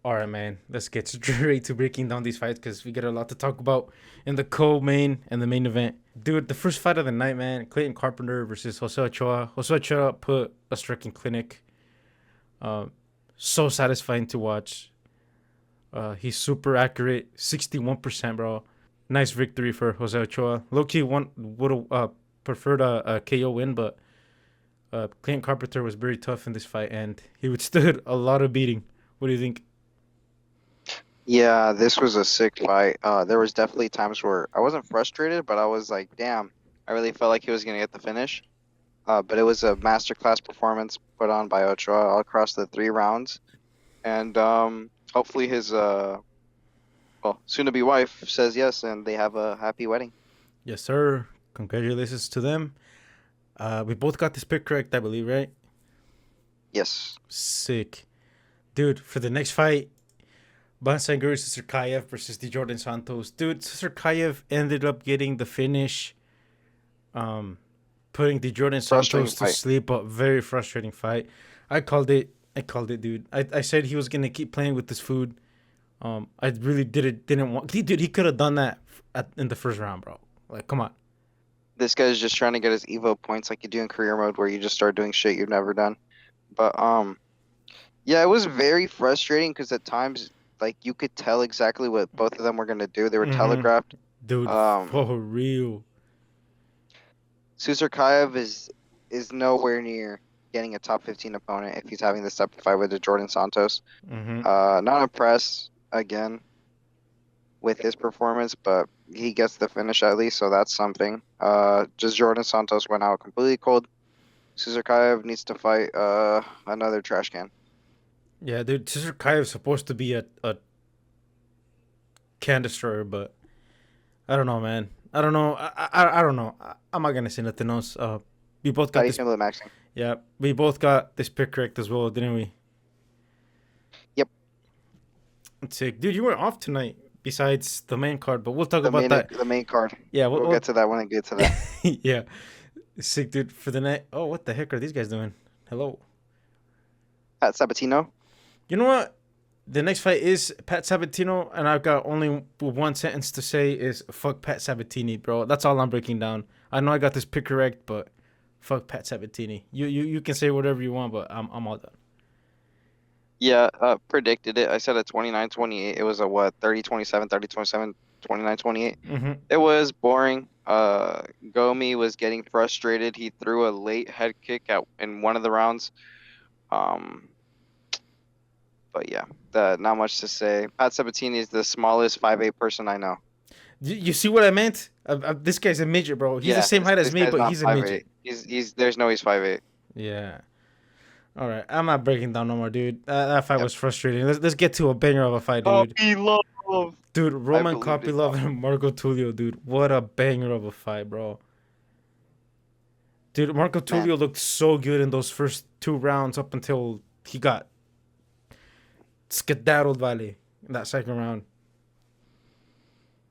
All right, man. Let's get straight to breaking down these fights because we got a lot to talk about in the co-main and the main event. Dude, the first fight of the night, man. Clayton Carpenter versus Jose Ochoa. Jose Ochoa put a striking clinic. Uh, so satisfying to watch. He's super accurate, 61%, bro. Nice victory for Jose Ochoa. Low-key would have preferred a KO win, but Clayton Carpenter was very tough in this fight, and he withstood a lot of beating. What do you think? Yeah, this was a sick fight. There was definitely times where I wasn't frustrated, but I was like, damn, I really felt like he was gonna get the finish. But it was a masterclass performance put on by Ochoa all across the 3 rounds. And hopefully his soon-to-be wife says yes and they have a happy wedding. Yes, sir. Congratulations to them. We both got this pick correct, I believe, right? Yes. Sick. Dude, for the next fight, Bansanguri Sisarkayev versus Jordan Santos. Dude, Sisarkayev ended up getting the finish, um, putting Jordan Frustrating Santos to fight. sleep. A very frustrating fight. I called it. I called it, dude. I said he was gonna keep playing with this food. I really didn't want. Dude, he could have done that in the first round, bro. Like, come on. This guy's just trying to get his Evo points like you do in career mode where you just start doing shit you've never done. But yeah, it was very frustrating because at times like you could tell exactly what both of them were gonna do. They were Mm-hmm. telegraphed. Dude, Um, for real. Susurkayev is nowhere near getting a top 15 opponent if he's having this type of fight with the Jordan Santos. Mm-hmm. Not impressed again with his performance, but he gets the finish at least, so that's something. Just Jordan Santos went out completely cold. Susurkayev needs to fight another trash can. Yeah, dude, Sisarkayev is supposed to be a can destroyer, but I don't know, man. I don't know. I don't know. I'm not gonna say nothing else. We both How got do you this. feel about Maxing? Yeah, we both got this pick correct as well, didn't we? Yep, It's sick, dude. You were off tonight. Besides the main card, but we'll talk the about main that. the main card. Yeah, We'll get to that when I get to that. yeah, sick, dude. For the night. Oh, what the heck are these guys doing? Hello. Pat Sabatino. You know what? The next fight is Pat Sabatino, and I've got only one sentence to say is fuck Pat Sabatini, bro. That's all I'm breaking down. I know I got this pick correct, but fuck Pat Sabatini. You can say whatever you want, but I'm all done. Yeah, predicted it. I said a 29-28. It was a what? 30-27, 30-27, 29-28. Mm-hmm. It was boring. Gomi was getting frustrated. He threw a late head kick at in one of the rounds. Um, but yeah, not much to say. Pat Sabatini is the smallest 5'8" person I know. You see what I meant? This guy's a midget, bro. He's the Yeah, same height as this me, guy's but not he's a 5'8". midget. He's there's no he's 5'8". Yeah. All right. I'm not breaking down no more, dude. That fight Yep. was frustrating. Let's get to a banger of a fight, dude. Puppy love. Dude, I Roman believed it. Kopylov and Marco Tulio, dude. What a banger of a fight, bro. Dude, Marco Man, Tulio looked so good in those first 2 rounds up until he got skedaddled, Vale, in that second round.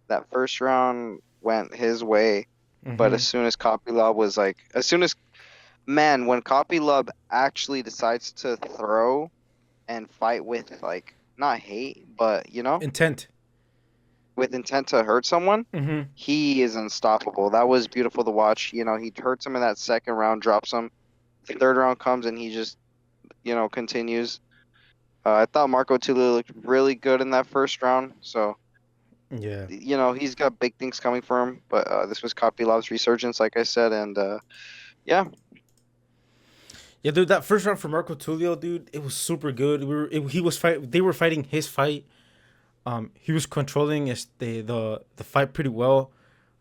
that first round went his way, but Mm-hmm. as soon as Kopylov was like, as soon as man, when Kopylov actually decides to throw and fight with like not hate, but Intent. with intent to hurt someone, Mm-hmm. he is unstoppable. That was beautiful to watch. He hurts him in that second round, drops him. The third round comes and he just, continues. I thought Marco Tulio looked really good in that first round, so Yeah. he's got big things coming for him. But this was Kopylov's resurgence, like I said, and yeah, Yeah, dude, that first round for Marco Tulio, dude, it was super good. He was fight. They were fighting his fight. He was controlling the fight pretty well.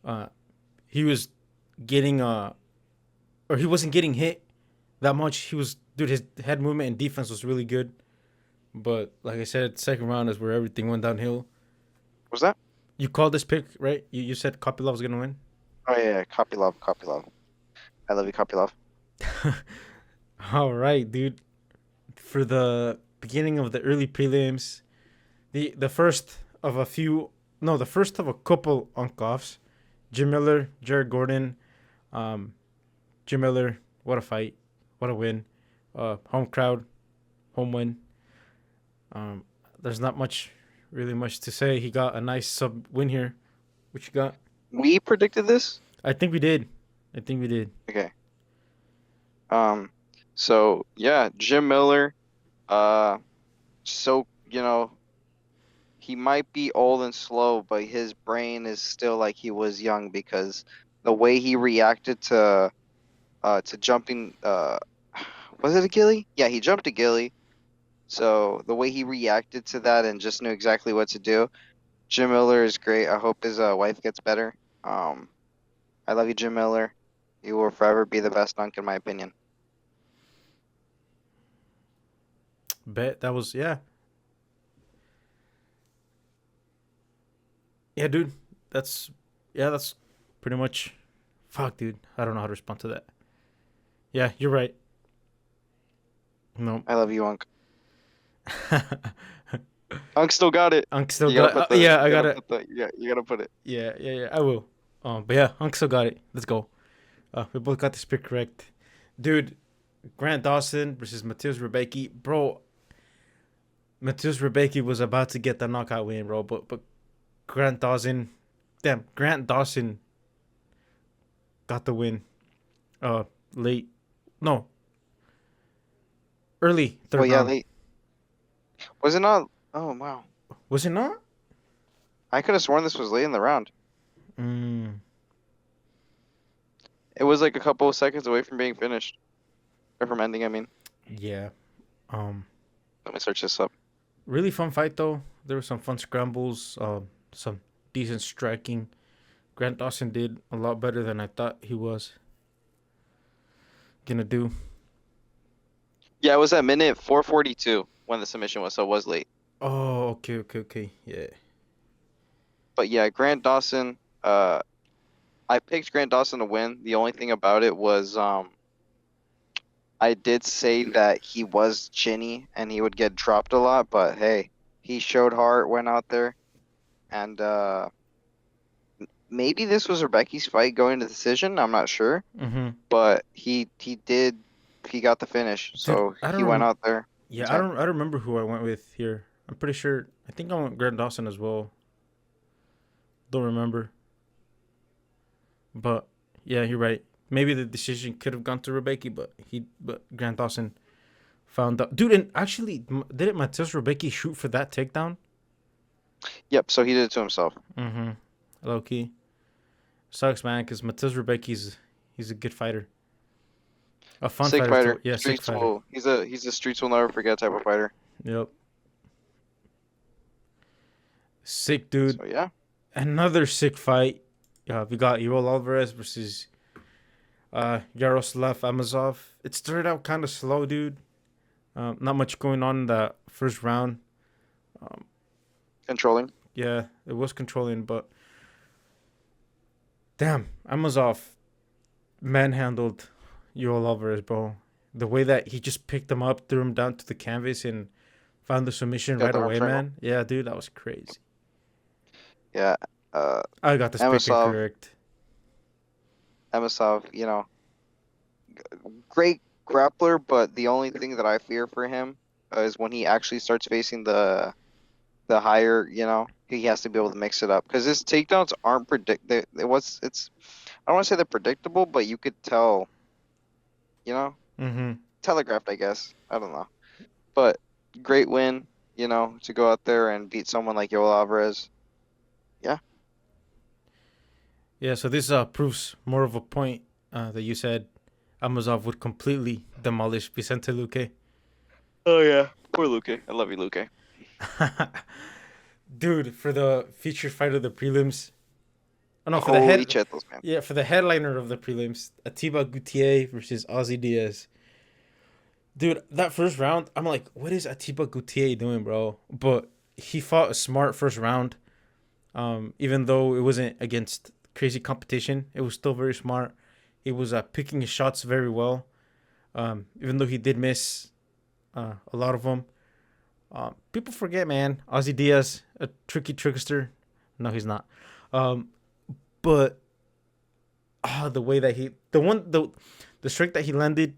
Uh, he was getting or he wasn't getting hit that much. He was, dude, his head movement and defense was really good. But like I said, second round is where everything went downhill. was that? You called this pick, right? You said Kopylov was gonna win. Oh yeah, Kopylov, Kopylov. I love you, Kopylov. All right, dude. For the beginning of the early prelims, the first of a few, no, the first of a couple unkoffs. Jim Miller, Jared Gordon, um, Jim Miller. What a fight! What a win! Home crowd, home win. Um, there's not really much to say. He got a nice sub win here. What you got? We predicted this. I think we did. I think we did. Okay. Um. So yeah, Jim Miller. Uh. So he might be old and slow, but his brain is still like he was young because the way he reacted to jumping was it a ghillie? Yeah, he jumped a ghillie. So the way he reacted to that and just knew exactly what to do. Jim Miller is great. I hope his wife gets better. Um, I love you, Jim Miller. You will forever be the best dunk in my opinion. Bet that was yeah, dude. That's that's pretty much. Fuck, dude. I don't know how to respond to that. Yeah, you're right. No. I love you, Unk. Unk still got it. Unc still You gotta got. put the. Yeah, I You got gotta it. put the. Yeah, you gotta put it. Yeah. I will. But yeah, Unc still got it. Let's go. We both got this pick correct, dude. Grant Dawson versus Mateus Rebecki, bro. Mateus Rebecki was about to get the knockout win, bro. But Grant Dawson got the win. Uh, late, no, early Well, third yeah, round. they was it not? Oh wow, Was it not? I could have sworn this was late in the round. Mm, It was like a couple of seconds away from being finished or from ending. I mean, yeah. Um, let me search this up. really fun fight though. There were some fun scrambles. Some decent striking. Grant Dawson did a lot better than I thought he was gonna do. Yeah, it was at minute 4:42 when the submission was, so it was late. Oh, okay. Yeah. But yeah, Grant Dawson. I picked Grant Dawson to win. The only thing about it was I did say that he was chinny and he would get dropped a lot, but hey, he showed heart, went out there, and maybe this was Rebecca's fight going to decision. I'm not sure, Mm-hmm. but he got the finish, Dude, so I he went don't. out there. Yeah, Sorry. I don't remember who I went with here. I'm pretty sure. I think I went Grant Dawson as well. Don't remember. But yeah, you're right. Maybe the decision could have gone to Rebecca, but Grant Dawson found out. Dude, and actually, didn't Mateus Rebecca shoot for that takedown? Yep, so he did it to himself. Mm-hmm. Low key. Sucks, man, because Mateus Rebecca's he's a good fighter. A fun Sick fighter too. fighter. Yeah, sick Streets fighter. will. He's a streets will never forget type of fighter. Yep. Sick dude. So yeah. Another sick fight. We got Yoel Alvarez versus Yaroslav Amazov. It started out kind of slow, dude. Not much going on in the first round. Um, Controlling. yeah, it was controlling, but damn, Amazov manhandled Yoel Alvarez, bro. The way that he just picked him up, threw him down to the canvas, and found the submission Got right the arm away, triangle. man. Yeah, dude, that was crazy. Yeah. Uh, I got this pick Amosov, correct. Amosov, great grappler, but the only thing that I fear for him is when he actually starts facing the higher, he has to be able to mix it up because his takedowns aren't it's I don't want to say they're predictable, but you could tell, you know, Mm-hmm. telegraphed, I guess. I don't know. But great win, to go out there and beat someone like Yoel Alvarez. Yeah. Yeah, so this proves more of a point that you said Amazov would completely demolish Vicente Luque. Oh yeah. Poor Luque. I love you, Luque. Dude, for the featured fight of the prelims. Oh no, for the Holy head. chetos, man. Yeah, for the headliner of the prelims, Atiba Gutierrez versus Ozzy Diaz. Dude, that first round, I'm like, what is Atiba Gutierrez doing, bro? But he fought a smart first round. Even though it wasn't against crazy competition, it was still very smart. He was picking his shots very well. Even though he did miss a lot of them. People forget, man. Ozzy Diaz, a tricky trickster. No, he's not. But the way that the strike that he landed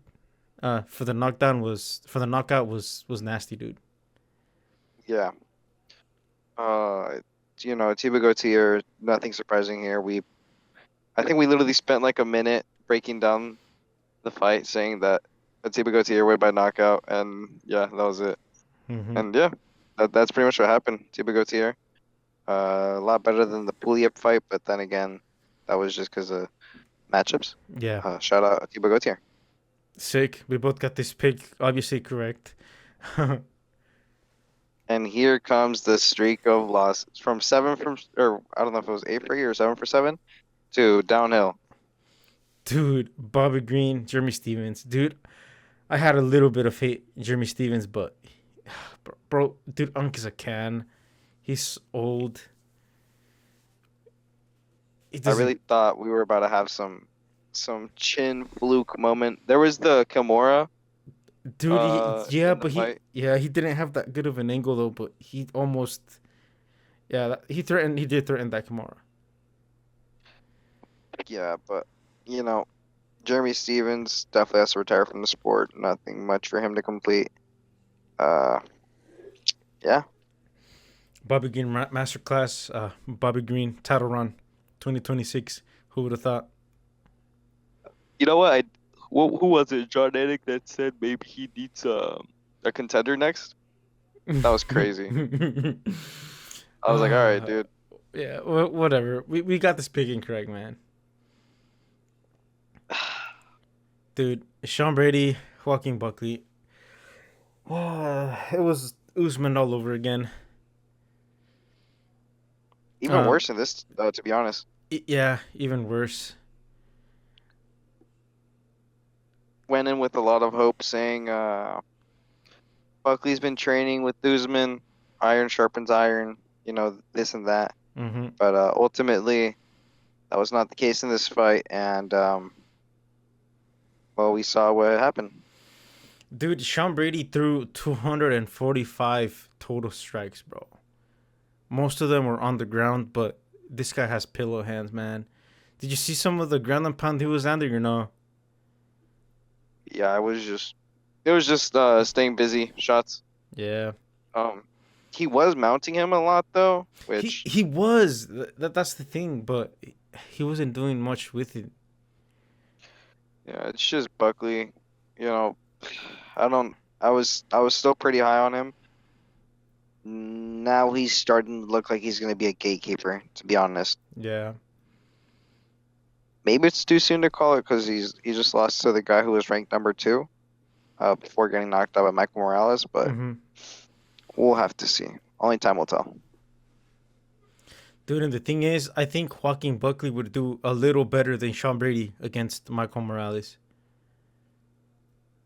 for the knockout was nasty, dude. Yeah. Uh, Tiba Gautier, nothing surprising here. I think we literally spent like a minute breaking down the fight, saying that Atiba Gautier win by knockout, and yeah, that was it. Mm-hmm. And yeah, that's pretty much what happened. Atiba Gautier, a lot better than the Puliep fight, but then again, that was just because of matchups. Yeah. Shout out Atiba Gautier. Sick. We both got this pick obviously correct. And here comes the streak of losses from seven from, or I don't know if it was 8 for 8 or 7 for 7 to downhill. Dude, Bobby Green, Jeremy Stevens. Dude, I had a little bit of hate in Jeremy Stevens, but bro, dude, Unk is a can. He's old. He I doesn't. really thought we were about to have some chin fluke moment. There was the Kimura Dude, yeah, in the but he, fight. yeah, he didn't have that good of an angle though. But he almost, yeah, he threatened. He did threaten that Kimura. Yeah, but you know, Jeremy Stevens definitely has to retire from the sport. Nothing much for him to complete. Uh, yeah. Bobby Green masterclass. Bobby Green title run, 2026. Who would have thought? You know what? Who was it? John Anik that said maybe he needs a contender next? That was crazy. I was like, all right, uh, dude. yeah, whatever. We got this pick incorrect, man. Dude, Sean Brady, Joaquin Buckley. It was Usman all over again. Even Um, worse than this, to be honest. yeah, even worse. Went in with a lot of hope, saying Buckley's been training with Usman, iron sharpens iron, this and that. Mm-hmm. But ultimately, that was not the case in this fight, and well, we saw what happened. Dude, Sean Brady threw 245 total strikes, bro. Most of them were on the ground, but this guy has pillow hands, man. Did you see some of the ground and pound he was landing or no? Yeah, it was just staying busy shots. Yeah. Um, he was mounting him a lot though, He which he was. That's the thing, but he wasn't doing much with it. yeah, it's just Buckley. You know, I don't. I was still pretty high on him. Now he's starting to look like he's going to be a gatekeeper, to be honest. Yeah. Maybe it's too soon to call it because he just lost to the guy who was ranked number two before getting knocked out by Michael Morales, but Mm-hmm. we'll have to see. Only time will tell. Dude, and the thing is, I think Joaquin Buckley would do a little better than Sean Brady against Michael Morales.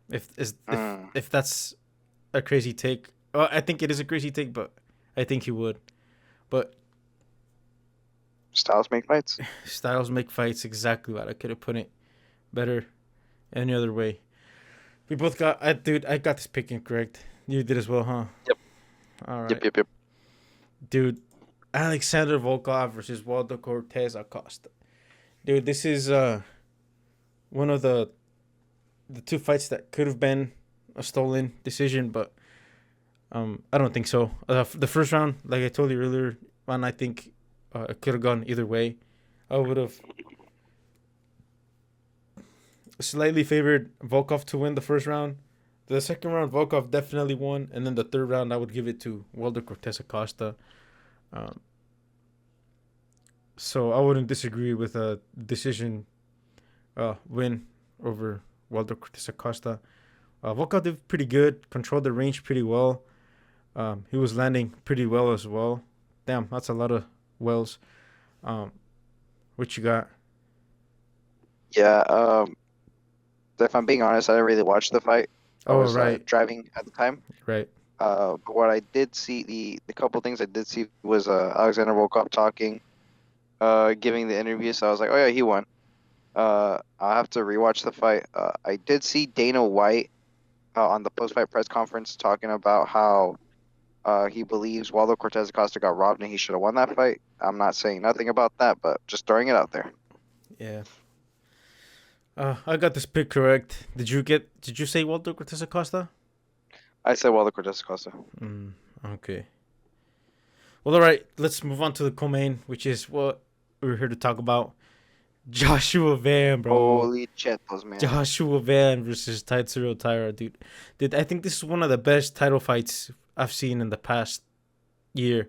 If is Mm. if that's a crazy take, I think it is a crazy take, but I think he would. But Styles make fights. styles make fights exactly what I could have put it better any other way. We both got, dude. I got this pick incorrect. You did as well, huh? Yep, All yep, right, yep, yep. dude. Alexander Volkov versus Waldo Cortez Acosta. Dude, this is one of the two fights that could have been a stolen decision, but I don't think so. The first round, like I told you earlier, man, I think it could have gone either way. I would have slightly favored Volkov to win the first round. The second round, Volkov definitely won, and then the third round, I would give it to Waldo Cortez Acosta. Um, so I wouldn't disagree with a decision win over Waldo Cortez Acosta. Volkov did pretty good, controlled the range pretty well. He was landing pretty well as well. Damn, that's a lot of wells. Um, what you got? Yeah. If I'm being honest, I didn't really watch the fight. I Oh, was right, driving at the time. right. But what I did see, the couple things I did see was Alexander Volkov talking, giving the interview. So I was like, oh yeah, he won. I'll have to rewatch the fight. I did see Dana White on the post-fight press conference talking about how he believes Waldo Cortez Acosta got robbed and he should have won that fight. I'm not saying nothing about that, but just throwing it out there. Yeah. I got this pick correct. Did you say Waldo Cortez Acosta? I said Waldo Cortez Acosta. Mm, okay. Well, all right, let's move on to the co-main, which is what we're here to talk about. Joshua Van, bro. Holy chetos, man. Joshua Van versus Tatsuro Taira, dude. I think this is one of the best title fights I've seen in the past year.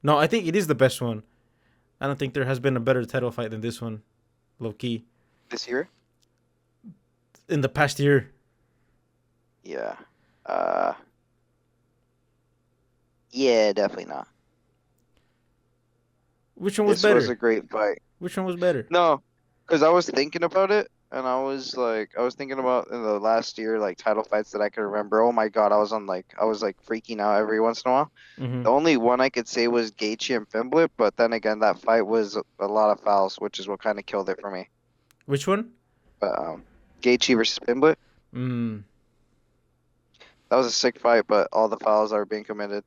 No, I think it is the best one. I don't think there has been a better title fight than this one, low key. This year? In the past year. Yeah. Uh, yeah, definitely not. Which one was This was better? a great fight. Which one was better? No, because I was thinking about it, and I was thinking about in the last year, like title fights that I could remember. Oh my God, I was like freaking out every once in a while. Mm-hmm. The only one I could say was Gaethje and Fimblett, but then again, that fight was a lot of fouls, which is what kind of killed it for me. Which one? But Gaethje versus Fimblett, Mm. that was a sick fight, but all the fouls are being committed.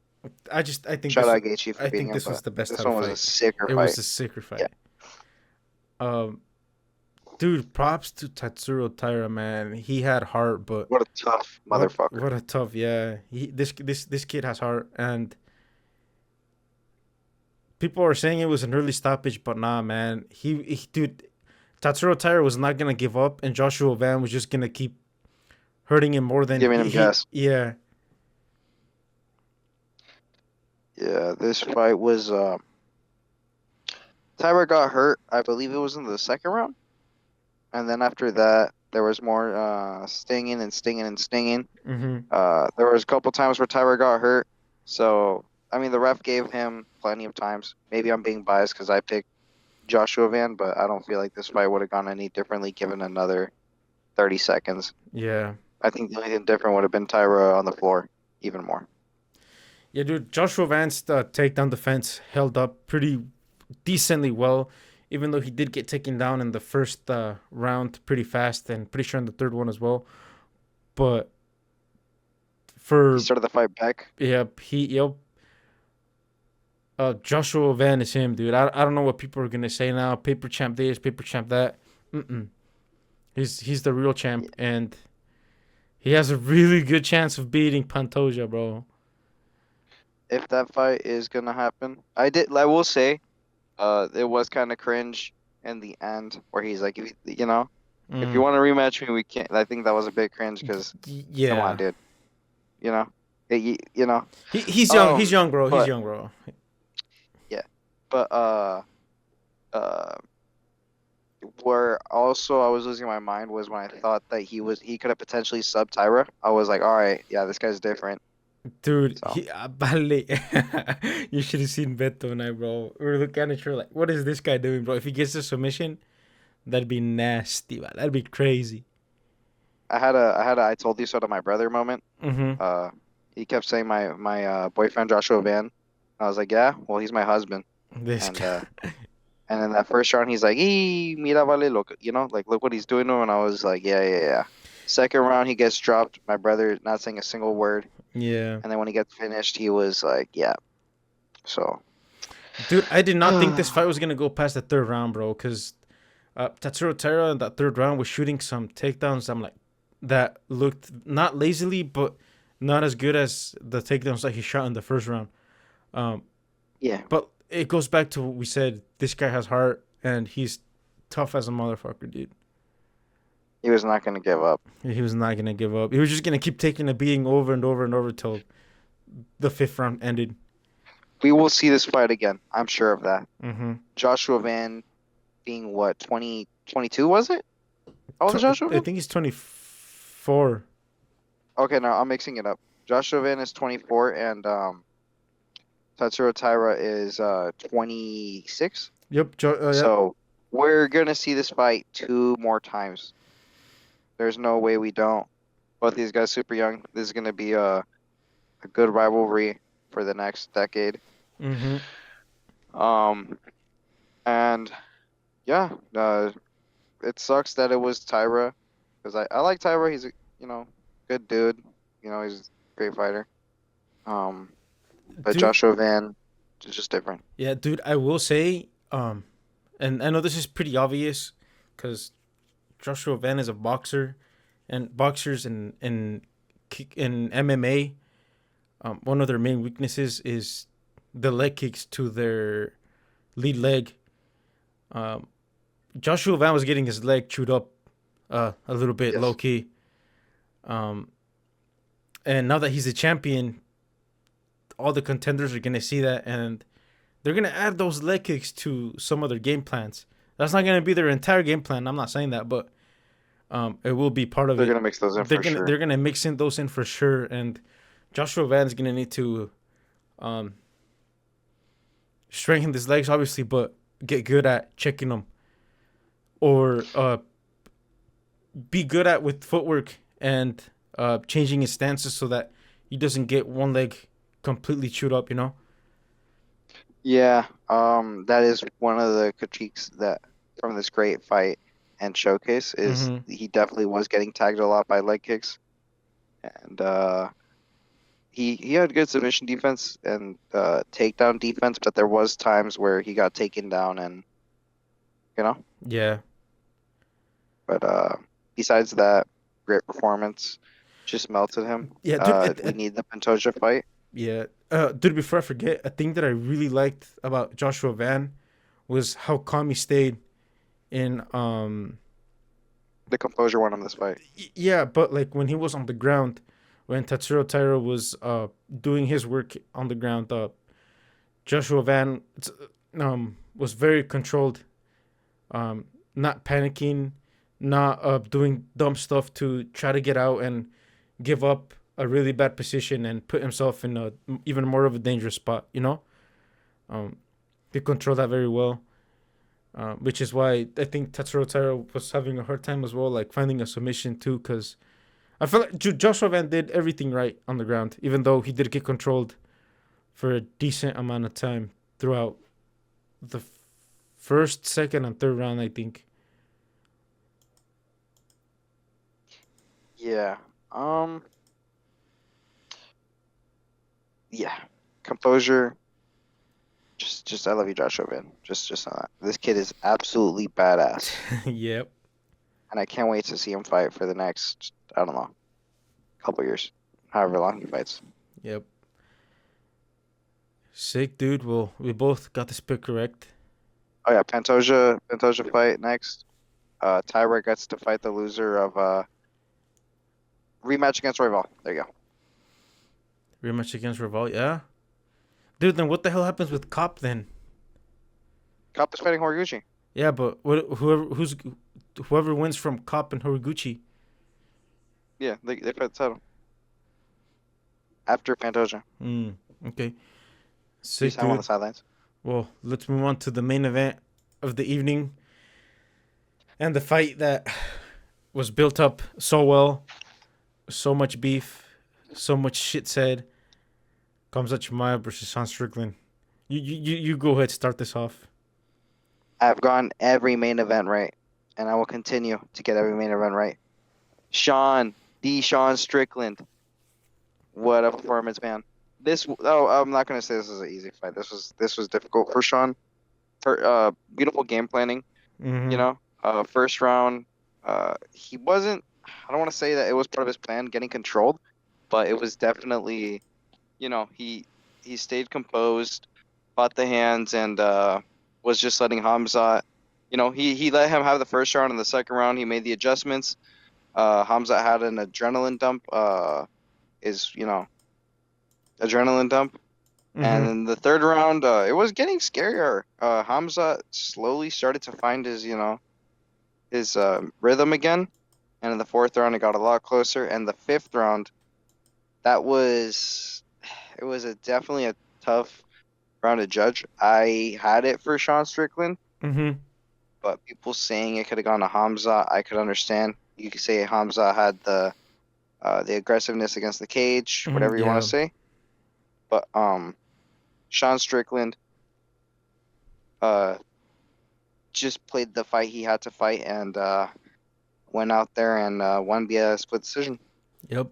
I think Shout this out Gaethje for I beating think him, this but was the best this title one was a fight. sicker It fight. was a sicker Yeah, fight. Um, dude, props to Tatsuro Taira, man. He had heart, but what a tough motherfucker. what a tough, yeah. This kid has heart, and people are saying it was an early stoppage, but nah, man. Dude, Tatsuro Taira was not gonna give up, and Joshua Van was just gonna keep hurting him more than Giving him gas. yeah. Yeah, this fight was Tyra got hurt. I believe it was in the second round. And then after that, there was more stinging and stinging and stinging. Mm-hmm. There was a couple times where Tyra got hurt. So, I mean, the ref gave him plenty of times. Maybe I'm being biased because I picked Joshua Van, but I don't feel like this fight would have gone any differently given another 30 seconds. Yeah. I think the only thing different would have been Tyra on the floor even more. Yeah, dude. Joshua Van's takedown defense held up pretty decently well, even though he did get taken down in the first round pretty fast, and pretty sure in the third one as well. But He for started the fight back. yep. Joshua Van is him, dude. I don't know what people are gonna say now. Paper champ this, paper champ that. Mm-mm. He's the real champ, and he has a really good chance of beating Pantoja, bro. If that fight is gonna happen, I will say, it was kind of cringe in the end where he's like, if you Mm. want to rematch me, we can't. I think that was a bit cringe because, come on, Yeah, dude, you know, you know. he's young. He's young, bro. He's But young, bro. yeah, but uh, where also I was losing my mind was when I thought that he could have potentially subbed Tyra. I was like, all right, yeah, this guy's different. Dude, So Bale. You should have seen Beto and I, bro. We were looking at each other like, what is this guy doing, bro? If he gets the submission, that'd be nasty, man. That'd be crazy. I had a I told you so to my brother moment. Mm-hmm. Uh, he kept saying my boyfriend Joshua Van. I was like, yeah, well, he's my husband. This And guy. uh, and in that first round, he's like, mira, vale, look, like look what he's doing to him. And I was like, yeah, yeah, yeah. Second round, he gets dropped. My brother not saying a single word. Yeah. And then when he gets finished, he was like, yeah. So, Dude, I did not think this fight was going to go past the third round, bro, because Tatsuro Taira in that third round was shooting some takedowns. I'm like, that looked not lazily, but not as good as the takedowns that he shot in the first round. Um, yeah, but it goes back to what we said. This guy has heart, and he's tough as a motherfucker, dude. he was not going to give up. He was not gonna give up. He was just gonna keep taking a beating over and over and over till the fifth round ended. We will see this fight again. I'm sure of that. Mm-hmm. Joshua Van being what, 22, was it? How old is Joshua I Van? think he's 24. Okay, no, I'm mixing it up. Joshua Van is 24 and Tatsuro Taira is 26. Yep. Yep. So we're gonna see this fight two more times. There's no way we don't. Both these guys super young. This is gonna be a good rivalry for the next decade. Mm-hmm. And yeah, it sucks that it was Tyra because I like Tyra. He's a good dude. He's a great fighter. But Dude. Joshua Van is just different. Yeah, dude. I will say, and I know this is pretty obvious, because Joshua Van is a boxer, and boxers in MMA, one of their main weaknesses is the leg kicks to their lead leg. Um, Joshua Van was getting his leg chewed up a little bit low Yes. key. Um, and now that he's a champion, all the contenders are gonna see that, and they're gonna add those leg kicks to some of their game plans. That's not gonna be their entire game plan. I'm not saying that, but it will be part of They're it. gonna mix those in They're for gonna sure. they're gonna mix in those in for sure, and Joshua Van's gonna need to um, strengthen his legs, obviously, but get good at checking them, or be good at with footwork and changing his stances so that he doesn't get one leg completely chewed up. You know. Yeah, that is one of the critiques that from this great fight and showcase is Mm-hmm. he definitely was getting tagged a lot by leg kicks, and he had good submission defense and takedown defense, but there was times where he got taken down and you know, Yeah. but besides that, great performance, just melted him. Yeah, dude. We need the Pantoja fight, Yeah. Dude, before I forget, a thing that I really liked about Joshua Van was how calm he stayed in the composure won him this fight. yeah, but like when he was on the ground, when Tatsuro Taira was doing his work on the ground, Joshua Van was very controlled, not panicking, not doing dumb stuff to try to get out and give up a really bad position and put himself in a even more of a dangerous spot. You know, um, he controlled that very well. Which is why I think Tatsuro Taira was having a hard time as well, like finding a submission too, because I feel like Joshua Van did everything right on the ground, even though he did get controlled for a decent amount of time throughout the first, second, and third round, I think. Yeah. Yeah. Composure. Just I love you, Joshua, man. Just this kid is absolutely badass, Yep, and I can't wait to see him fight for the next, I don't know, couple years, however long he fights. yep. Sick, dude. Well, we both got this pick correct. Oh yeah, Pantoja fight next. Tyra gets to fight the loser of rematch against Royval. There you go. Rematch against Revolt, yeah? Dude, then what the hell happens with Cop then? Cup is fighting Horiguchi. Yeah, but whoever wins from Cop and Horiguchi. Yeah, they fight the title after Pantoja. Okay. He's Sick, him on the dude. sidelines. Well, let's move on to the main event of the evening and the fight that was built up so well, so much beef, so much shit said. Khamzat Chimaev versus Sean Strickland. You go ahead, start this off. I've gotten every main event right, and I will continue to get every main event right. Sean Strickland. What a performance, man. I'm not gonna say this is an easy fight. This was difficult for Sean. Beautiful game planning, you Mm-hmm. know. First round, he wasn't. I don't want to say that it was part of his plan getting controlled, but it was definitely, he stayed composed, fought the hands, and was just letting Hamzat. He let him have the first round, and the second round he made the adjustments. Hamzat had an adrenaline dump. Is adrenaline dump. And Mm-hmm. in the third round, it was getting scarier. Hamza slowly started to find his rhythm again. And in the fourth round, it got a lot closer. And the fifth round, that was it was definitely a tough round to judge. I had it for Sean Strickland, Mm-hmm. but people saying it could have gone to Hamza, I could understand. You could say Hamza had the aggressiveness against the cage, Mm-hmm. whatever you want Yeah. to say. But Sean Strickland uh, just played the fight he had to fight and went out there and won via split decision. Yep.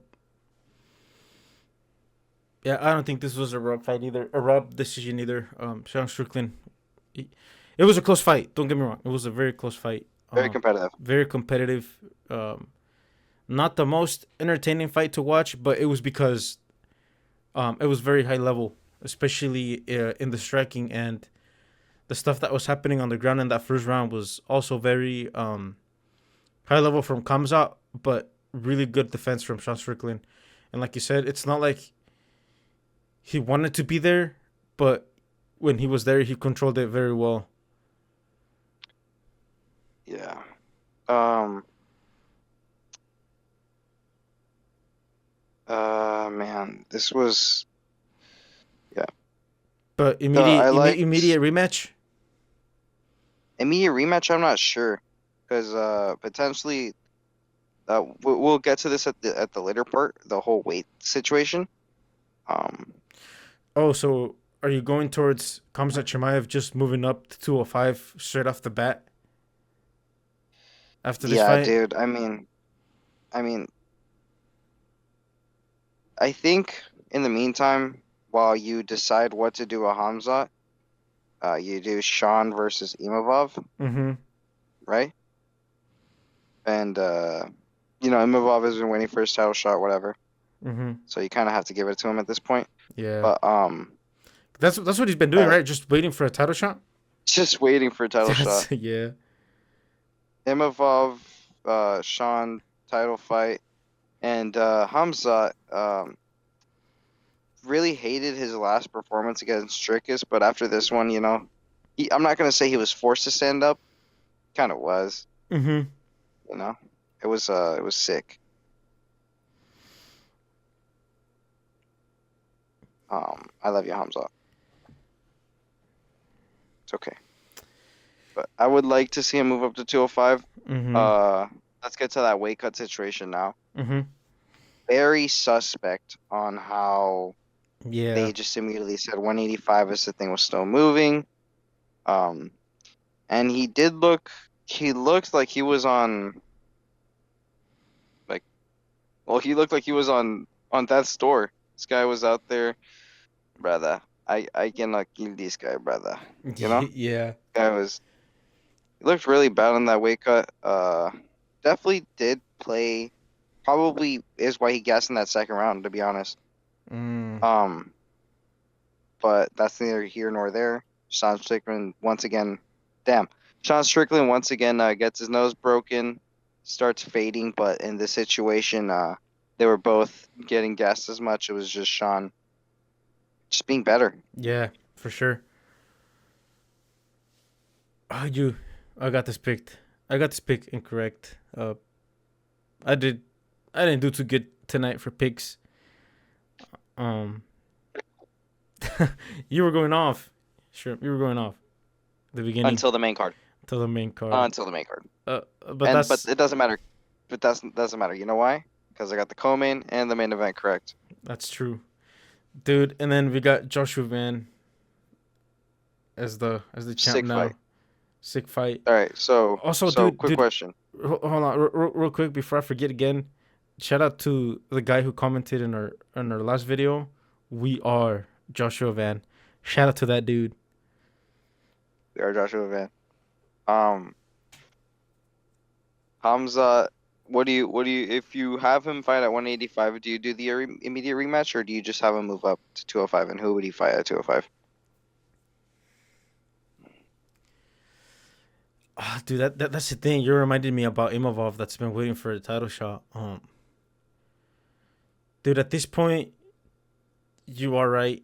Yeah, I don't think this was a rub fight either. A rub decision either. Sean Strickland. It was a close fight. Don't get me wrong. It was a very close fight. Very competitive. Very competitive. Not the most entertaining fight to watch, but it was because it was very high level. especially in the striking, and the stuff that was happening on the ground in that first round was also very high level from Kamzat, but really good defense from Sean Strickland. And like you said, it's not like he wanted to be there, but when he was there, he controlled it very well. Yeah. Um. Man, this was yeah. But I immediate liked rematch. immediate rematch. I'm not sure because potentially we'll get to this at the later part, the whole weight situation. Um. Oh, so are you going towards Kamzat Chimaev just moving up to 205 straight off the bat after this Yeah, fight? dude. I mean, I think in the meantime, while you decide what to do a Hamzat, you do Sean versus Imavov, Mm-hmm. right? And Imavov has been waiting for his title shot, whatever. Mm-hmm. So you kind of have to give it to him at this point. Yeah. But That's what he's been doing, uh, right? Just waiting for a title shot. just waiting for a title shot. That's yeah. Imavov, Sean title fight, and Hamzat really hated his last performance against Strickus, but after this one, I'm not gonna say he was forced to stand up. Kind of was, Mm-hmm. you know. It was sick. I love you, Hamzat. It's okay. But I would like to see him move up to 205. Mm-hmm. Uh, let's get to that weight cut situation now. Mm-hmm. Very suspect on how Yeah. they just immediately said 185 as the thing was still moving. Um, and he looked like he was on, like, well, he looked like he was on death's door. This guy was out there, brother. I cannot kill this guy, brother. You know, Yeah. guy was he looked really bad on that weight cut. Definitely did play. Probably is why he gassed in that second round, to be honest. Mm. Um, but that's neither here nor there. Sean Strickland once again, damn. Sean Strickland once again gets his nose broken, starts fading. But in this situation, they were both getting gassed as much. It was just Sean just being better. Yeah, for sure. Oh, I got this picked. I got this pick incorrect. I did. I didn't do too good tonight for picks. Um, you were going off. Sure, you were going off at the beginning Until the main card. to the main card. Until the main card. Uh, but But that's it doesn't matter. But that doesn't matter. You know why? Because I got the co-main and the main event correct. that's true, dude. And then we got Joshua Van as the champ Sick fight. now. Sick fight. All right. So Also, so dude, quick dude, question. hold on, real quick before I forget again. Shout out to the guy who commented in our last video. We are Joshua Van. Shout out to that dude. We are Joshua Van. Um, Hamza, what do you if you have him fight at 185, do you do the immediate rematch or do you just have him move up to 205 and who would he fight at 205? Ah, dude, that's the thing. You reminded me about Imavov that's been waiting for a title shot. Dude, at this point, you are right.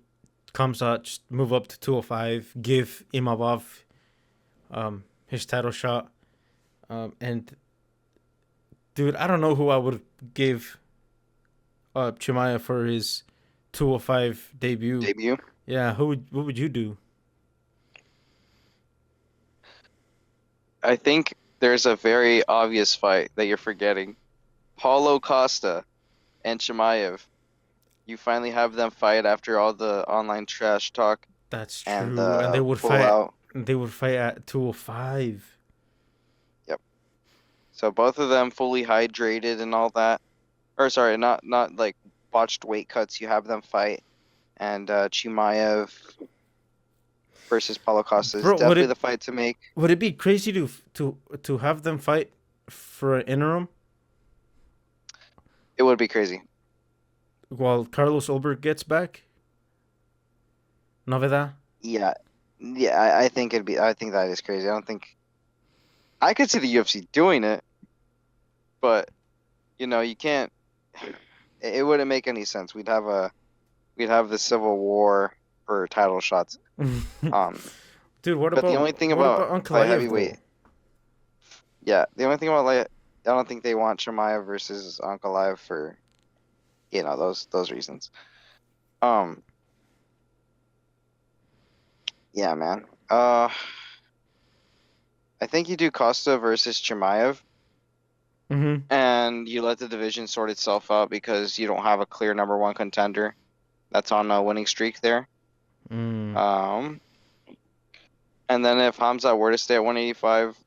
Comes out, just move up to 205, give Imavov his title shot. And dude, I don't know who I would give Chimaya for his 205 debut. Debut? Yeah, what would you do? I think there's a very obvious fight that you're forgetting. Paulo Costa and Chimaev. You finally have them fight after all the online trash talk That's and true. And pull out. they would fight at 205. Yep. So both of them fully hydrated and all that. Or sorry, not like botched weight cuts. You have them fight, and Chimaev versus Paulo Costa is Bro, definitely the fight to make. would it be crazy to have them fight for an interim It would be crazy. while Carlos Ulberg gets back? Novedad. Yeah, yeah. I think it'd be. I think that is crazy. I don't think I could see the UFC doing it, but you can't. It wouldn't make any sense. We'd have the civil war for title shots. Um, Dude, what but the about only thing what about about light Ankalaev though? heavyweight, yeah, the only thing about light, I don't think they want Chimaev versus Ankalaev for those reasons. Um, yeah, man. I think you do Costa versus Chimaev, Mm-hmm. and you let the division sort itself out because you don't have a clear number one contender that's on a winning streak there. Mm. Um, and then if Hamza were to stay at 185,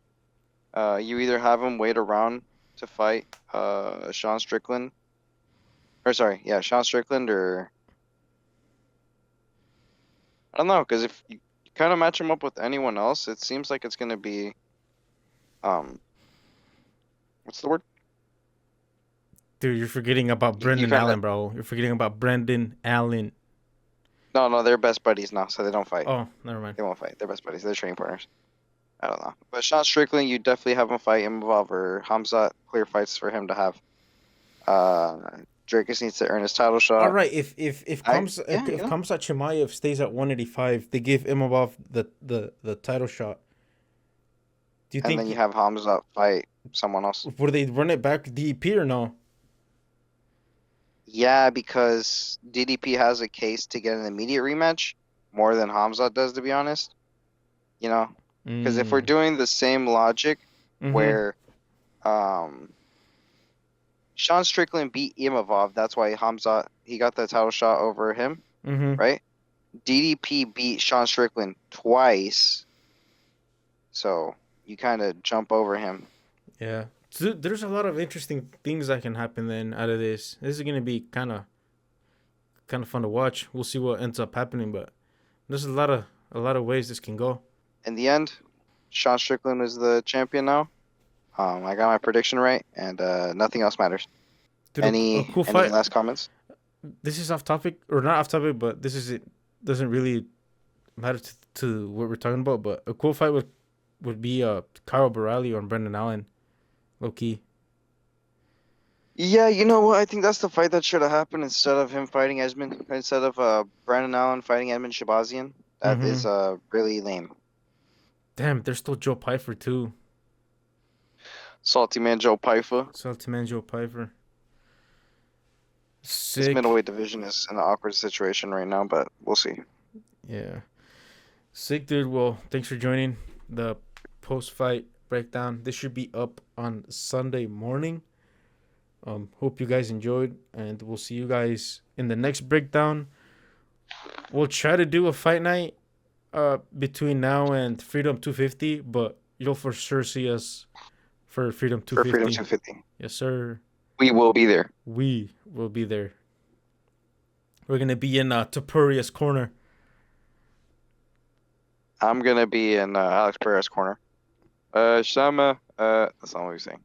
you either have him wait around to fight Sean Strickland, or sorry, yeah, Sean Strickland, or I don't know, because if you kind of match him up with anyone else, it seems like it's going to be um, what's the word? Dude, you're forgetting about You Brendan kind of Allen, bro. You're forgetting about Brendan Allen. no, no, they're best buddies now, so they don't fight. Oh, never mind. They won't fight. They're best buddies. They're training partners. I don't know. But Sean Strickland, you definitely have him fight Imavov or Hamzat. Clear fights for him to have. Uh, Drakus needs to earn his title All shot. right, if I comes yeah, if Khamzat Chimaev stays at 185, they give Imavov the title shot. Do you and then you think have Hamzat fight someone else. would they run it back DEP or no? Yeah, because DDP has a case to get an immediate rematch more than Hamzat does, to be honest. You know, because if we're Mm. doing the same logic Mm-hmm. where um Sean Strickland beat Imavov, that's why Hamzat he got the title shot over him, Mm-hmm. right? DDP beat Sean Strickland twice, so you kind of jump over him. Yeah. So there's a lot of interesting things that can happen then out of this. This is gonna be kind of fun to watch. We'll see what ends up happening, but there's a lot of ways this can go. In the end, Sean Strickland is the champion now. I got my prediction right, and nothing else matters. Dude, a Any cool any fight. last comments? This is off topic or not off topic, but this is it doesn't really matter to what we're talking about. But a cool fight would be Kyle Barali on Brendan Allen, low key. Yeah, you know what? I think that's the fight that should have happened instead of him fighting Edmund, instead of Brandon Allen fighting Edmund Shabazian. That Mm-hmm. is really lame. Damn, there's still Joe Piper too. Salty man Joe Pyfer. Salty man Joe Piper. This Sick. middleweight division is in an awkward situation right now, but we'll see. Yeah. Sick, dude. Well, thanks for joining the post fight breakdown. This should be up on Sunday morning. Hope you guys enjoyed, and we'll see you guys in the next breakdown. We'll try to do a fight night between now and Freedom 250, but you'll for sure see us for Freedom For Freedom 250. 250. Yes, sir. We will be there. We will be there. We're gonna be in Tapuria's corner. I'm gonna be in Alex Pereira's corner. Shama, that's not what he's saying.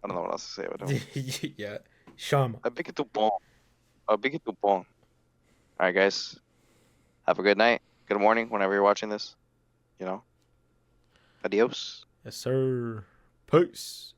I don't know what else to say about him. Yeah, Shama. A big bon. A big bon. Alright, guys. Have a good night. Good morning, whenever you're watching this. You know. Adios. Yes, sir. Peace.